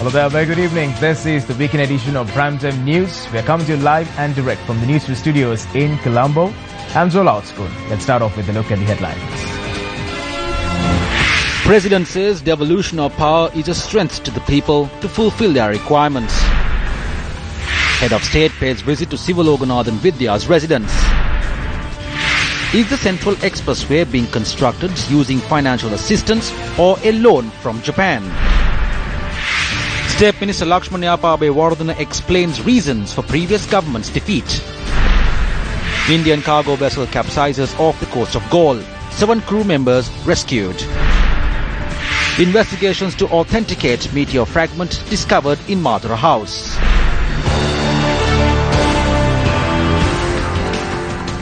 Hello there, very good evening. This is the weekend edition of Primetime News. We are coming to you live and direct from the Newsfirst studios in Colombo. I'm Joel Outschool. Let's start off with a look at the headlines. President says devolution of power is a strength to the people to fulfill their requirements. Head of State pays visit to Sivaloganath Vidya's residence. Is the Central Expressway being constructed using financial assistance or a loan from Japan? State Minister Lakshman Wardana explains reasons for previous government's defeat. Indian cargo vessel capsizes off the coast of Gaul. 7 crew members rescued. Investigations to authenticate meteor fragment discovered in Madhura House.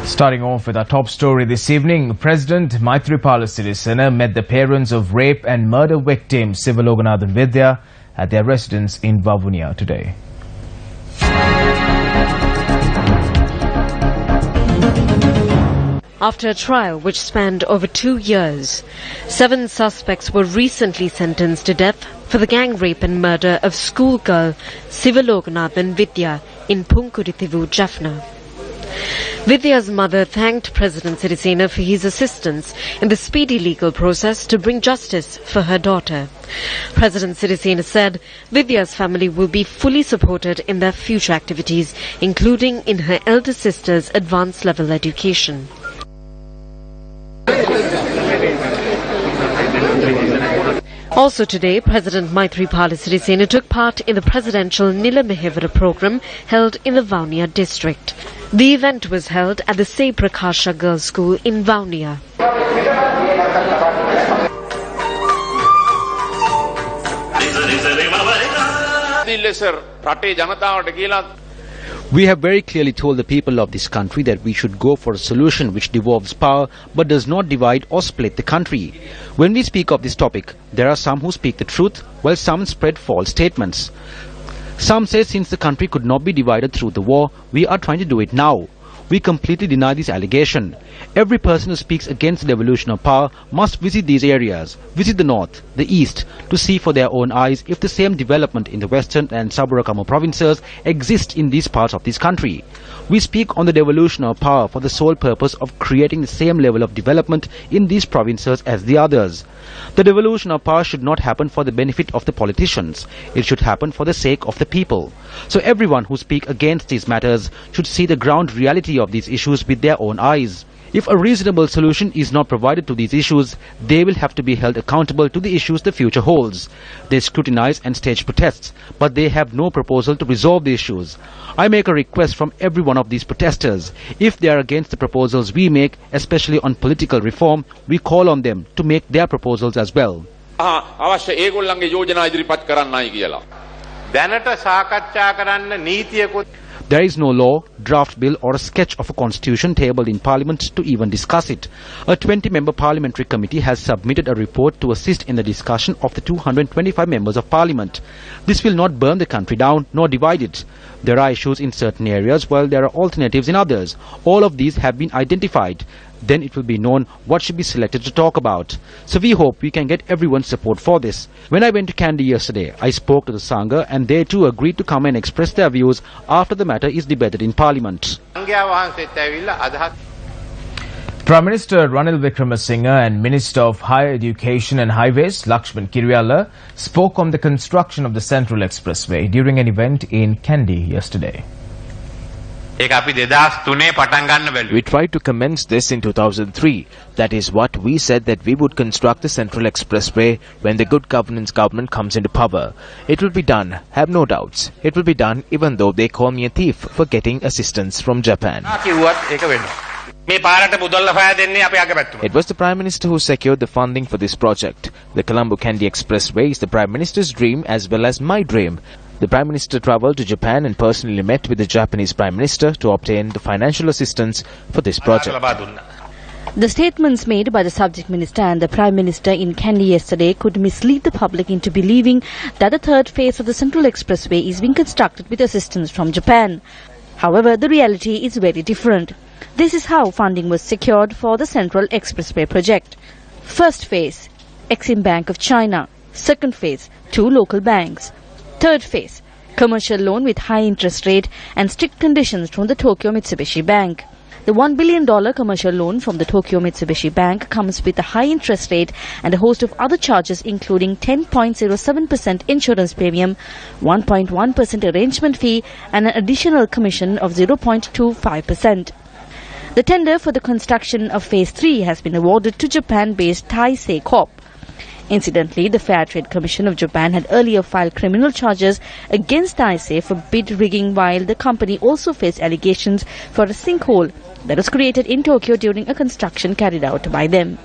Starting off with our top story this evening, President Maithripala Sirisena met the parents of rape and murder victim Sivaloganath Vidya at their residence in Vavuniya today. After a trial which spanned over 2 years, 7 suspects were recently sentenced to death for the gang rape and murder of schoolgirl Sivaloganath Vidya in Punkurithivu, Jaffna. Vidya's mother thanked President Sirisena for his assistance in the speedy legal process to bring justice for her daughter. President Sirisena said Vidya's family will be fully supported in their future activities, including in her elder sister's advanced level education. Also today, President Maithripala Sirisena took part in the presidential Nila Mehevara program held in the Vavuniya district. The event was held at the Sai Prakasha Girls' School in Vavuniya. We have very clearly told the people of this country that we should go for a solution which devolves power but does not divide or split the country. When we speak of this topic, there are some who speak the truth while some spread false statements. Some say since the country could not be divided through the war, we are trying to do it now. We completely deny this allegation. Every person who speaks against the devolution of power must visit these areas, visit the north, the east, to see for their own eyes if the same development in the western and Sabarakama provinces exist in these parts of this country. We speak on the devolution of power for the sole purpose of creating the same level of development in these provinces as the others. The devolution of power should not happen for the benefit of the politicians. It should happen for the sake of the people. So everyone who speaks against these matters should see the ground reality of these issues with their own eyes. If a reasonable solution is not provided to these issues, they will have to be held accountable to the issues the future holds. They scrutinize and stage protests, but they have no proposal to resolve the issues. I make a request from every one of these protesters. If they are against the proposals we make, especially on political reform, we call on them to make their proposals as well. There is no law, draft bill or a sketch of a constitution tabled in Parliament to even discuss it. A 20-member parliamentary committee has submitted a report to assist in the discussion of the 225 members of Parliament. This will not burn the country down nor divide it. There are issues in certain areas while there are alternatives in others. All of these have been identified. Then it will be known what should be selected to talk about. So we hope we can get everyone's support for this. When I went to Kandy yesterday, I spoke to the Sangha and they too agreed to come and express their views after the matter is debated in Parliament. Prime Minister Ranil Wickremesinghe and Minister of Higher Education and Highways Lakshman Kiriyala spoke on the construction of the Central Expressway during an event in Kandy yesterday. We tried to commence this in 2003. That is what we said, that we would construct the Central Expressway when the Good Governance government comes into power. It will be done, have no doubts. It will be done even though they call me a thief for getting assistance from Japan. It was the Prime Minister who secured the funding for this project. The Colombo-Kandy Expressway is the Prime Minister's dream as well as my dream. The Prime Minister travelled to Japan and personally met with the Japanese Prime Minister to obtain the financial assistance for this project. The statements made by the subject minister and the Prime Minister in Kandy yesterday could mislead the public into believing that the third phase of the Central Expressway is being constructed with assistance from Japan. However, the reality is very different. This is how funding was secured for the Central Expressway project. First phase, Exim Bank of China. Second phase, 2 local banks. Third phase, commercial loan with high interest rate and strict conditions from the Tokyo Mitsubishi Bank. The $1 billion commercial loan from the Tokyo Mitsubishi Bank comes with a high interest rate and a host of other charges including 10.07% insurance premium, 1.1% arrangement fee and an additional commission of 0.25%. The tender for the construction of Phase 3 has been awarded to Japan-based Taisei Corp. Incidentally, the Fair Trade Commission of Japan had earlier filed criminal charges against Taisei for bid rigging, while the company also faced allegations for a sinkhole that was created in Tokyo during a construction carried out by them.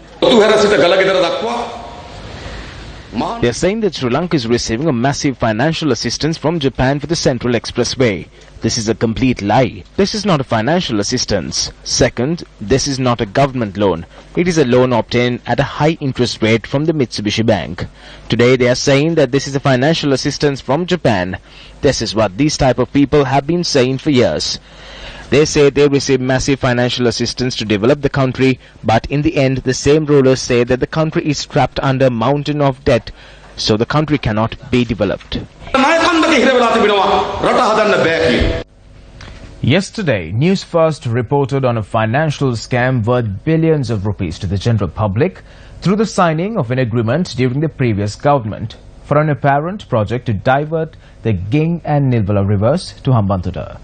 They are saying that Sri Lanka is receiving a massive financial assistance from Japan for the Central Expressway. This is a complete lie. This is not a financial assistance. Second, this is not a government loan. It is a loan obtained at a high interest rate from the Mitsubishi Bank. Today they are saying that this is a financial assistance from Japan. This is what these type of people have been saying for years. They say they receive massive financial assistance to develop the country, but in the end the same rulers say that the country is trapped under a mountain of debt, so the country cannot be developed. Yesterday, Newsfirst reported on a financial scam worth billions of rupees to the general public through the signing of an agreement during the previous government for an apparent project to divert the Ging and Nilvala rivers to Hambantota.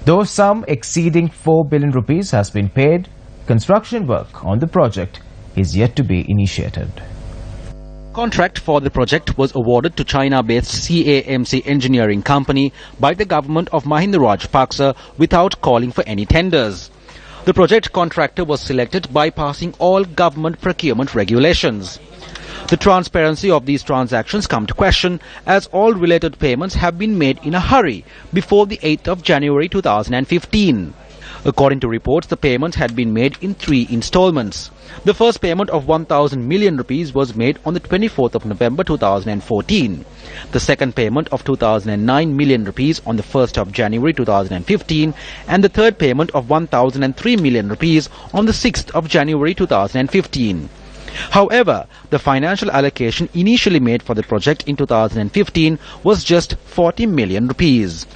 Though sum exceeding 4 billion rupees has been paid, construction work on the project is yet to be initiated. Contract for the project was awarded to China-based CAMC Engineering Company by the government of Mahinda Rajapaksa without calling for any tenders. The project contractor was selected bypassing all government procurement regulations. The transparency of these transactions come to question, as all related payments have been made in a hurry before the 8th of January 2015. According to reports, the payments had been made in 3 installments. The first payment of 1,000 million rupees was made on the 24th of November 2014. The second payment of 2,009 million rupees on the 1st of January 2015, and the third payment of 1,003 million rupees on the 6th of January 2015. However, the financial allocation initially made for the project in 2015 was just 40 million rupees.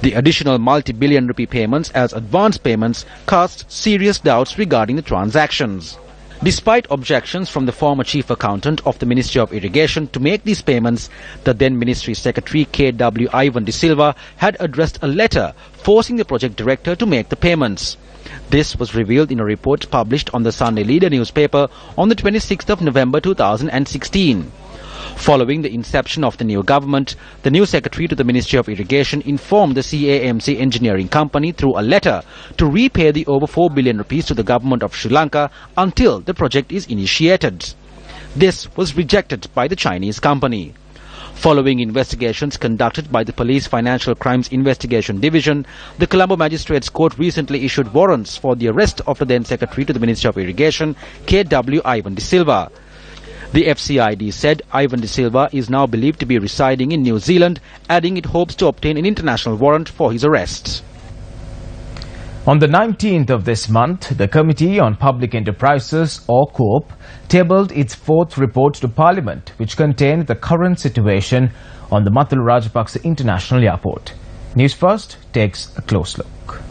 The additional multi-billion rupee payments as advance payments cast serious doubts regarding the transactions. Despite objections from the former chief accountant of the Ministry of Irrigation to make these payments, the then Ministry Secretary K.W. Ivan De Silva had addressed a letter forcing the project director to make the payments. This was revealed in a report published on the Sunday Leader newspaper on the 26th of November 2016. Following the inception of the new government, the new secretary to the Ministry of Irrigation informed the CAMC Engineering Company through a letter to repay the over 4 billion rupees to the government of Sri Lanka until the project is initiated. This was rejected by the Chinese company. Following investigations conducted by the Police Financial Crimes Investigation Division, the Colombo Magistrates Court recently issued warrants for the arrest of the then Secretary to the Ministry of Irrigation, K.W. Ivan De Silva. The FCID said Ivan De Silva is now believed to be residing in New Zealand, adding it hopes to obtain an international warrant for his arrest. On the 19th of this month, the Committee on Public Enterprises, or COP, tabled its 4th report to Parliament, which contained the current situation on the Mattala Rajapaksa International Airport. Newsfirst takes a close look.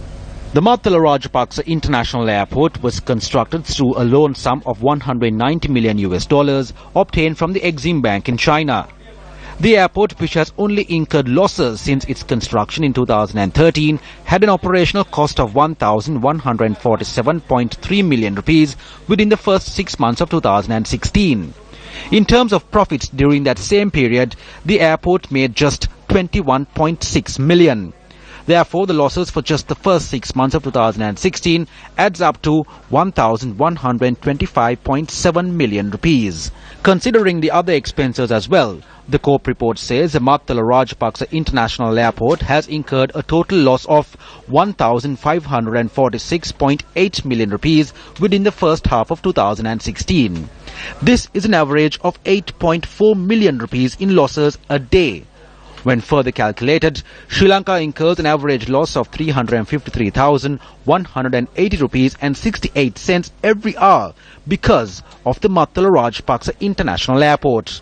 The Mattala Rajapaksa International Airport was constructed through a loan sum of $190 million obtained from the Exim Bank in China. The airport, which has only incurred losses since its construction in 2013, had an operational cost of 1,147.3 million rupees within the first 6 months of 2016. In terms of profits during that same period, the airport made just 21.6 million. Therefore, the losses for just the first 6 months of 2016 adds up to 1,125.7 million rupees. Considering the other expenses as well, the COP report says the Mattala Rajapaksa International Airport has incurred a total loss of 1,546.8 million rupees within the first half of 2016. This is an average of 8.4 million rupees in losses a day. When further calculated, Sri Lanka incurs an average loss of 353,180 rupees and 68 cents every hour because of the Mattala Rajapaksa International Airport.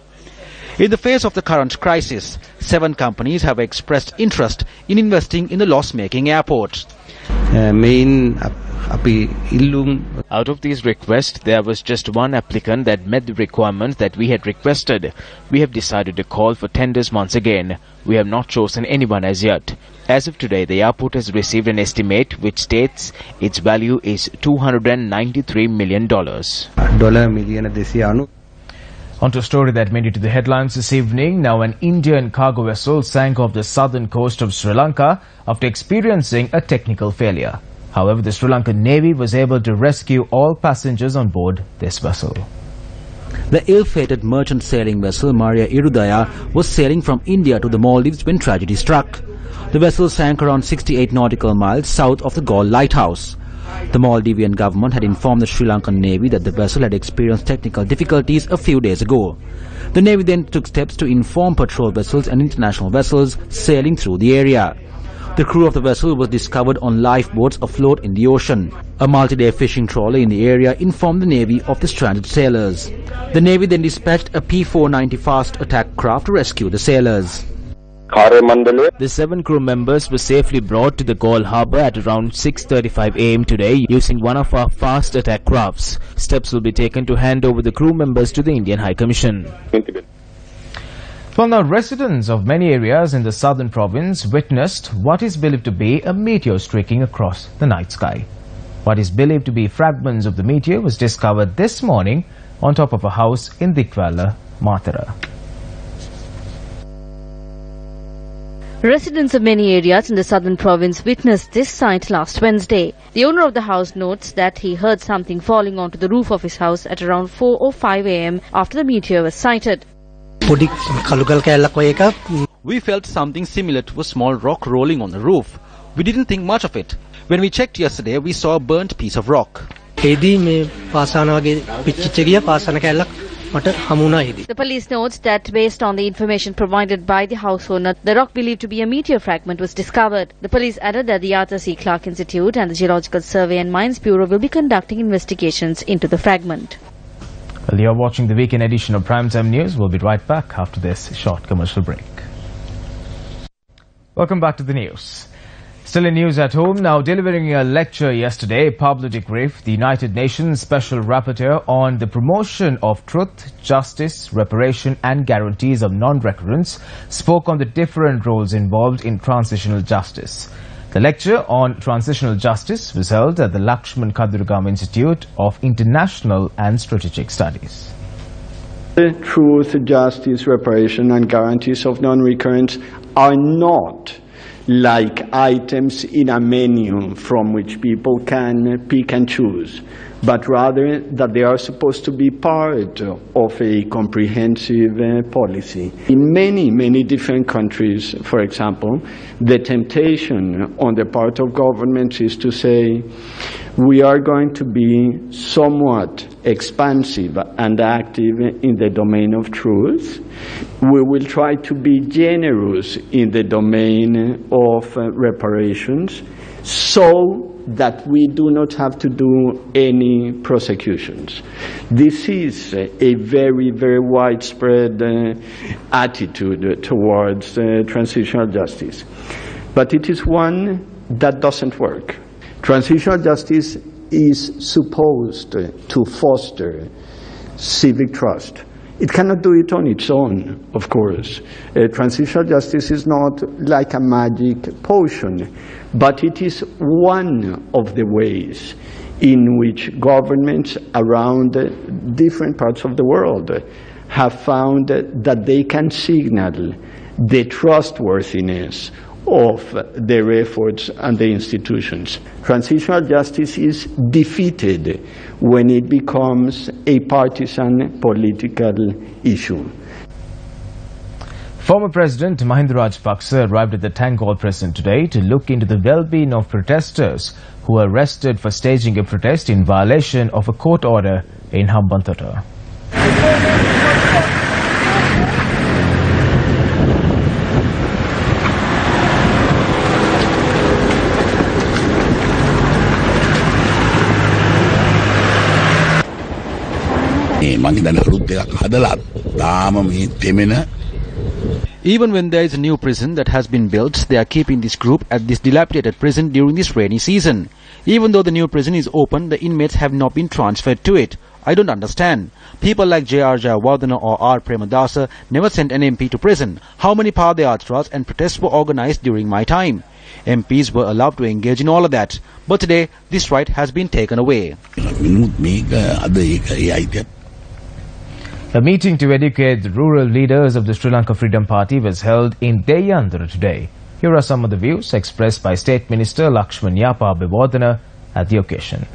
In the face of the current crisis, 7 companies have expressed interest in investing in the loss-making airport. Out of these requests, there was just one applicant that met the requirements that we had requested. We have decided to call for tenders once again. We have not chosen anyone as yet. As of today, the airport has received an estimate which states its value is $293 million. On to a story that made it to the headlines this evening. Now, an Indian cargo vessel sank off the southern coast of Sri Lanka after experiencing a technical failure. However, the Sri Lankan Navy was able to rescue all passengers on board this vessel. The ill-fated merchant sailing vessel Maria Irudaya was sailing from India to the Maldives when tragedy struck. The vessel sank around 68 nautical miles south of the Galle lighthouse. The Maldivian government had informed the Sri Lankan Navy that the vessel had experienced technical difficulties a few days ago. The Navy then took steps to inform patrol vessels and international vessels sailing through the area. The crew of the vessel was discovered on lifeboats afloat in the ocean. A multi-day fishing trawler in the area informed the Navy of the stranded sailors. The Navy then dispatched a P-490 fast attack craft to rescue the sailors. The 7 crew members were safely brought to the Galle harbour at around 6:35 am today using one of our fast attack crafts. Steps will be taken to hand over the crew members to the Indian High Commission. Well, now residents of many areas in the southern province witnessed what is believed to be a meteor streaking across the night sky. What is believed to be fragments of the meteor was discovered this morning on top of a house in Dikwala, Mathura. Residents of many areas in the southern province witnessed this sight last Wednesday. The owner of the house notes that he heard something falling onto the roof of his house at around 4 or 5 am after the meteor was sighted. We felt something similar to a small rock rolling on the roof. We didn't think much of it. When we checked yesterday, we saw a burnt piece of rock. The police notes that based on the information provided by the house owner, the rock believed to be a meteor fragment was discovered. The police added that the Arthur C. Clarke Institute and the Geological Survey and Mines Bureau will be conducting investigations into the fragment. Well, you're watching the weekend edition of Primetime News. We'll be right back after this short commercial break. Welcome back to the news. Still in news at home, now delivering a lecture yesterday, Pablo de Grief, the United Nations Special Rapporteur on the promotion of truth, justice, reparation and guarantees of non-recurrence, spoke on the different roles involved in transitional justice. The lecture on transitional justice was held at the Lakshman Kadurgam Institute of International and Strategic Studies. Truth, justice, reparation and guarantees of non-recurrence are not like items in a menu from which people can pick and choose, but rather that they are supposed to be part of a comprehensive policy. In many different countries, for example, the temptation on the part of governments is to say, we are going to be somewhat expansive and active in the domain of truth. We will try to be generous in the domain of reparations so that we do not have to do any prosecutions. This is a very widespread attitude towards transitional justice. But it is one that doesn't work. Transitional justice is supposed to foster civic trust. It cannot do it on its own, of course. Transitional justice is not like a magic potion, but it is one of the ways in which governments around different parts of the world have found that they can signal the trustworthiness of their efforts and the institutions. Transitional justice is defeated when it becomes a partisan political issue. Former President Mahinda Rajapaksa arrived at the Tangol prison today to look into the well-being of protesters who were arrested for staging a protest in violation of a court order in Hambantota. Even when there is a new prison that has been built, they are keeping this group at this dilapidated prison during this rainy season. Even though the new prison is open, the inmates have not been transferred to it. I don't understand. People like J.R. Jayawardena or R. Premadasa never sent an MP to prison. How many Padayatras and protests were organized during my time? MPs were allowed to engage in all of that. But today, this right has been taken away. A meeting to educate the rural leaders of the Sri Lanka Freedom Party was held in Deyandara today. Here are some of the views expressed by State Minister Lakshman Yapa Abhiwardena at the occasion.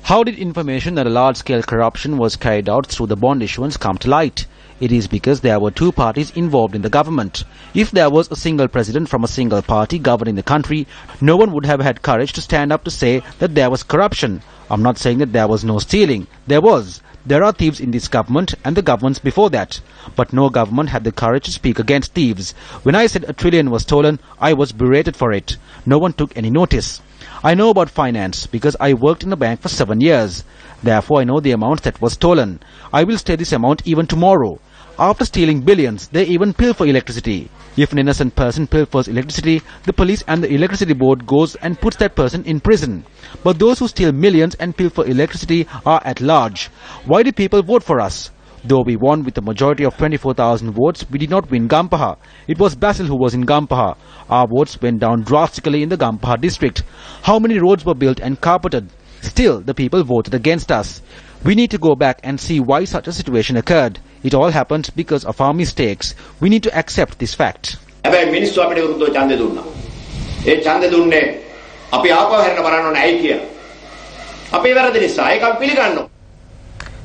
How did information that a large-scale corruption was carried out through the bond issuance come to light? It is because there were two parties involved in the government. If there was a single president from a single party governing the country, no one would have had courage to stand up to say that there was corruption. I'm not saying that there was no stealing. There was. There are thieves in this government and the governments before that. But no government had the courage to speak against thieves. When I said $1 trillion was stolen, I was berated for it. No one took any notice. I know about finance because I worked in a bank for 7 years. Therefore, I know the amount that was stolen. I will stay this amount even tomorrow. After stealing billions, they even pilfer electricity. If an innocent person pilfers electricity, the police and the electricity board goes and puts that person in prison. But those who steal millions and pilfer electricity are at large. Why do people vote for us? Though we won with a majority of 24,000 votes, we did not win Gampaha. It was Basil who was in Gampaha. Our votes went down drastically in the Gampaha district. How many roads were built and carpeted? Still, the people voted against us. We need to go back and see why such a situation occurred. It all happened because of our mistakes. We need to accept this fact.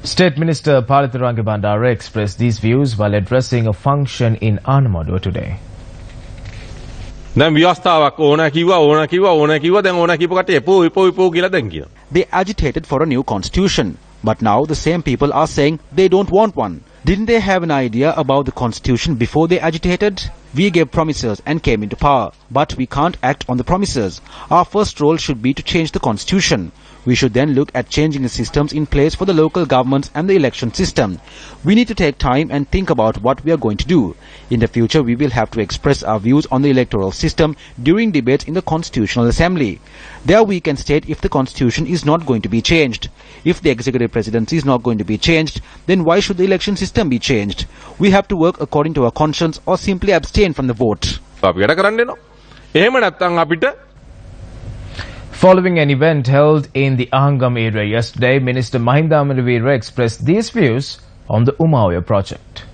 State Minister Paritharange Bandara expressed these views while addressing a function in Anamadua today. They agitated for a new constitution. But now the same people are saying they don't want one. Didn't they have an idea about the constitution before they agitated? We gave promises and came into power, but we can't act on the promises. Our first role should be to change the constitution. We should then look at changing the systems in place for the local governments and the election system. We need to take time and think about what we are going to do. In the future, we will have to express our views on the electoral system during debates in the Constitutional Assembly. There we can state if the constitution is not going to be changed. If the executive presidency is not going to be changed, then why should the election system be changed? We have to work according to our conscience or simply abstain from the vote. Following an event held in the Ahangam area yesterday, Minister Mahinda Amanavira expressed these views on the Umaoya project.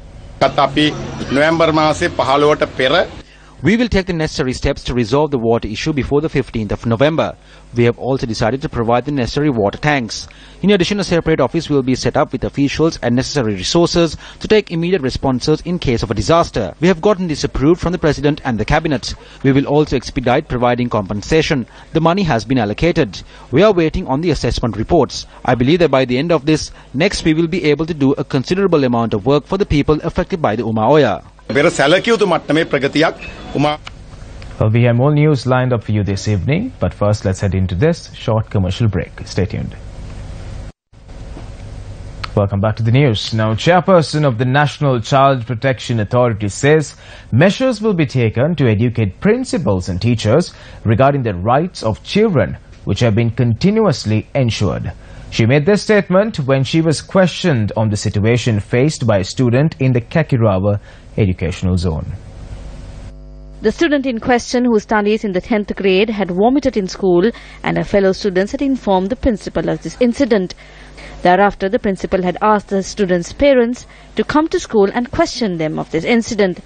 We will take the necessary steps to resolve the water issue before the 15th of November. We have also decided to provide the necessary water tanks. In addition, a separate office will be set up with officials and necessary resources to take immediate responses in case of a disaster. We have gotten this approved from the President and the Cabinet. We will also expedite providing compensation. The money has been allocated. We are waiting on the assessment reports. I believe that by the end of this, next we will be able to do a considerable amount of work for the people affected by the Umaoya. Well, we have more news lined up for you this evening, but first let's head into this short commercial break. Stay tuned. Welcome back to the news. Now, Chairperson of the National Child Protection Authority says measures will be taken to educate principals and teachers regarding the rights of children, which have been continuously ensured. She made this statement when she was questioned on the situation faced by a student in the Kakirawa educational zone. The student in question, who studies in the 10th grade, had vomited in school, and her fellow students had informed the principal of this incident. Thereafter, the principal had asked the student's parents to come to school and question them of this incident.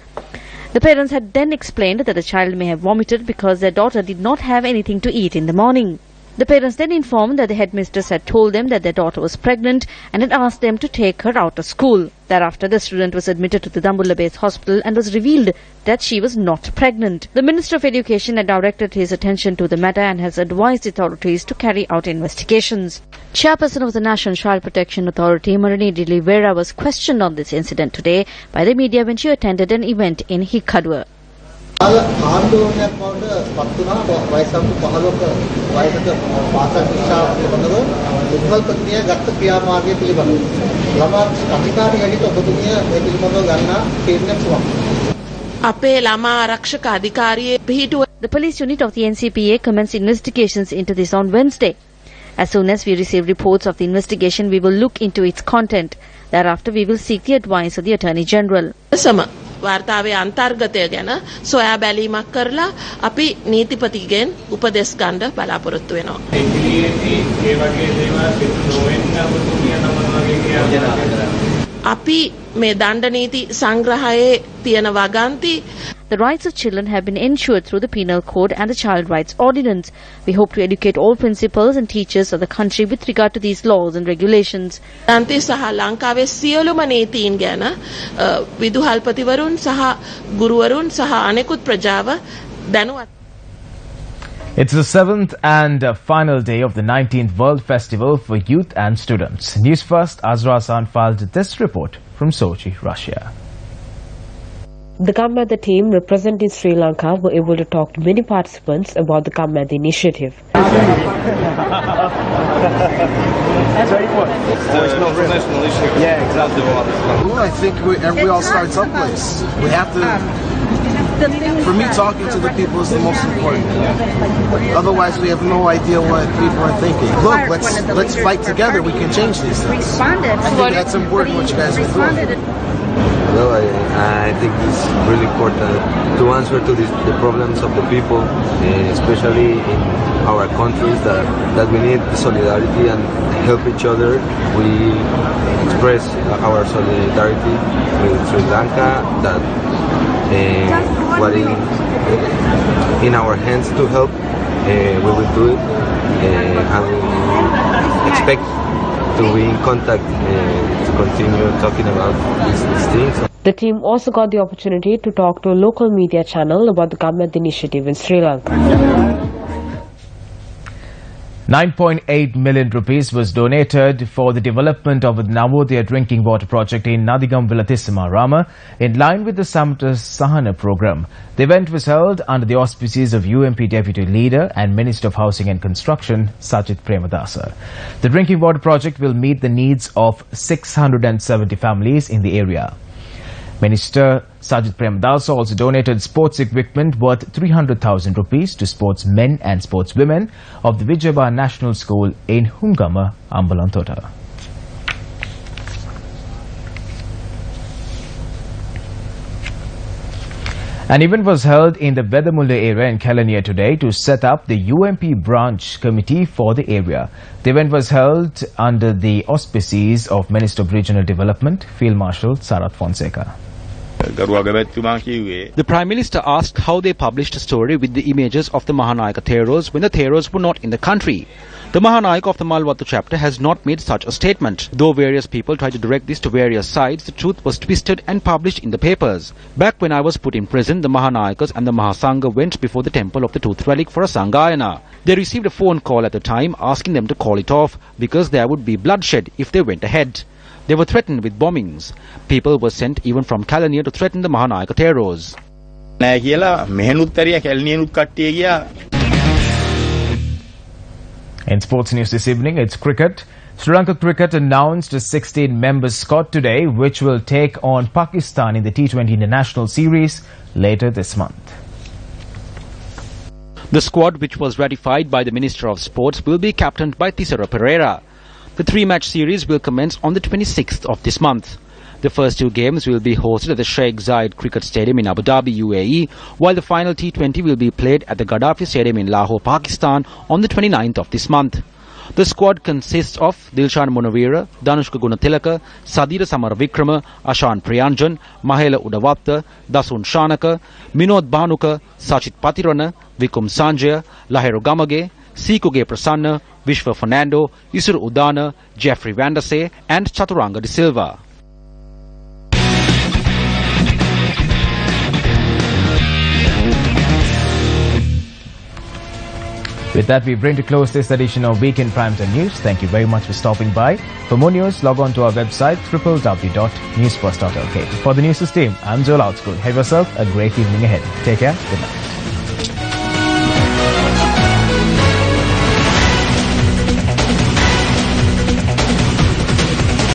The parents had then explained that the child may have vomited because their daughter did not have anything to eat in the morning. The parents then informed that the headmistress had told them that their daughter was pregnant and had asked them to take her out of school. Thereafter, the student was admitted to the Dambulla-based hospital and was revealed that she was not pregnant. The Minister of Education had directed his attention to the matter and has advised authorities to carry out investigations. Chairperson of the National Child Protection Authority, Marini Dilivera, was questioned on this incident today by the media when she attended an event in Hikadwa. ආන්දෝලනයක් බවට පත් වුණා වයස 15ක වයසක පාසල් ශික්ෂාව පිළිබඳව මුදල් ප්‍රතිනිය ගත්ත ක්‍රියාමාර්ගය පිළිබඳව ළමා අධිකාරී හැටියට ඔබතුමිය මේ පිළිබඳව ගන්නා තීරණයක් මොකක්ද? The police unit of the NCPA commenced investigations into this on Wednesday. As soon as we receive reports of the investigation, we will look into its content. Thereafter, we will seek the advice of the Attorney General. වාර්තාවේ අන්තර්ගතය ගැන සොයා බැලීමක් කරලා අපි නීතිපතිගෙන් උපදෙස් ගන්න බලාපොරොත්තු වෙනවා. අපි මේ දණ්ඩ නීති සංග්‍රහයේ තියෙන වගන්ති. The rights of children have been ensured through the Penal Code and the Child Rights Ordinance. We hope to educate all principals and teachers of the country with regard to these laws and regulations. අන්ති සහ ලංකාවේ සියලුම නීතීන් ගැන විදුහල්පතිවරුන් සහ ගුරුවරුන් සහ අනෙකුත් ප්‍රජාව දැනුවත්. It's the 7th and final day of the 19th World Festival for Youth and Students. News First, Azra Hassan filed this report from Sochi, Russia. The Kammadha team representing Sri Lanka were able to talk to many participants about the Kammadha initiative. That's very important. It's an international issue. Yeah, exactly. Well, I think we all start someplace. We have to. For me, talking to the people is the most important. Otherwise, we have no idea what people are thinking. Look, let's fight together. We can change these things. I think that's important. What you guys are doing. Well, I think it's really important to answer to the problems of the people, especially in our countries, that we need solidarity and help each other. We express our solidarity with Sri Lanka, that what in our hands to help, we will do it, and we expect to be in contact to continue talking about these things. The team also got the opportunity to talk to a local media channel about the Kammadha initiative in Sri Lanka. 9.8 million rupees was donated for the development of the Navodaya drinking water project in Nadigam Vilatissima Rama in line with the Samata Sahana program. The event was held under the auspices of UMP Deputy Leader and Minister of Housing and Construction, Sajid Premadasa. The drinking water project will meet the needs of 670 families in the area. Minister Sajid Premadasa also donated sports equipment worth 300,000 rupees to sportsmen and sportswomen of the Vijayaba National School in Hungama, Ambalantota. An event was held in the Vedamulla area in Kelaniya today to set up the UMP branch committee for the area. The event was held under the auspices of Minister of Regional Development, Field Marshal Sarath Fonseca. The Prime Minister asked how they published a story with the images of the Mahanayaka Theros when the Theros were not in the country. The Mahanayaka of the Malwatu chapter has not made such a statement. Though various people tried to direct this to various sides, the truth was twisted and published in the papers. Back when I was put in prison, the Mahanayakas and the Mahasangha went before the temple of the Tooth Relic for a Sangayana. They received a phone call at the time asking them to call it off because there would be bloodshed if they went ahead. They were threatened with bombings. People were sent even from Kelaniya to threaten the Mahanayaka Theros. In sports news this evening, it's cricket. Sri Lanka Cricket announced a 16-member squad today, which will take on Pakistan in the T20 International Series later this month. The squad, which was ratified by the Minister of Sports, will be captained by Thisara Pereira. The three-match series will commence on the 26th of this month. The first two games will be hosted at the Sheikh Zayed Cricket Stadium in Abu Dhabi, UAE, while the final T20 will be played at the Gaddafi Stadium in Lahore, Pakistan on the 29th of this month. The squad consists of Dilshan Munawira, Danushka Gunatilaka, Sadira Samaravikrama, Ashan Priyanjan, Mahela Udavatta, Dasun Shanaka, Minod Banuka, Sachit Patirana, Vikum Sanjaya, Lahero Gamage, Sikuge Prasanna, Vishwa Fernando, Isur Udana, Jeffrey Vandase and Chaturanga de Silva. With that, we bring to close this edition of Weekend Primetime News. Thank you very much for stopping by. For more news, log on to our website www.newsfirst.lk. For the Newsfirst team, I'm Joel Outschool. Have yourself a great evening ahead. Take care. Good night.